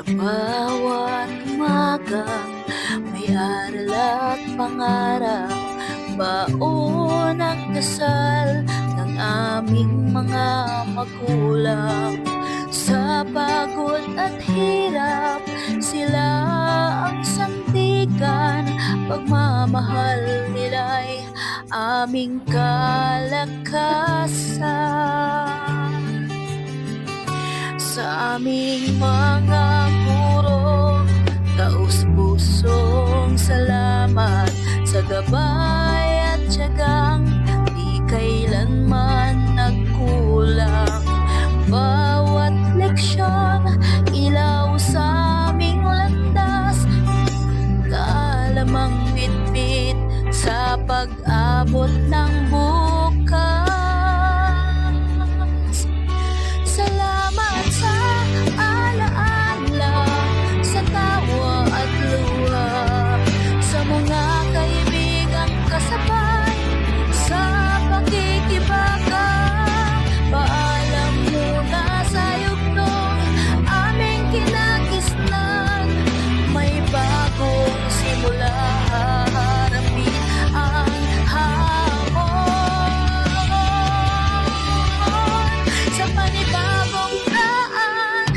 Bawat umagang may aral at pangarap, baon at dasal ng aming mga magulang. Sa pagod at hirap, sila ang sandigan, pagmamahal nila'y aming kalakasan. Sa aming mga guro, taus-pusong salamat sa gabay at tiyagang di kailanman nagkulang. Bawat leksyon, ilaw sa aming landas, kaalamang bitbit sa pag-abot ng bukas. Salamat sa alaala, sa tawa at luha, sa mga kaibigang kasabay, sa pakikibaka. Paalam muna sa yugtong aming kinakisnan, may bagong simula, harapin ang hamon. Sa panibagong daan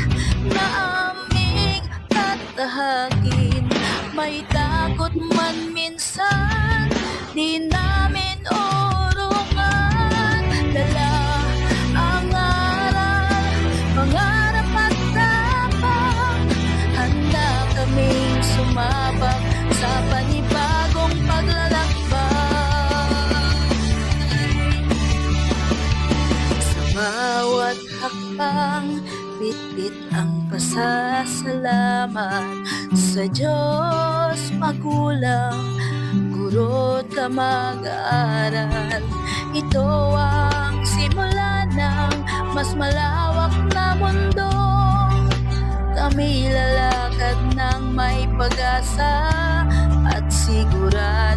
na aming tatahakin, may takot man minsan, di namin urungan. Dala ang aral, pangarap at tapang, handa kaming sumabak sa panibagong paglalakbay. Sa bawat hakbang, bitbit ang pasasalamat sa Diyos, magulang, guro't kamag-aaral. Ito ang simula ng mas malawak na mundo. Kami lalakad ng may pag-asa at sigurado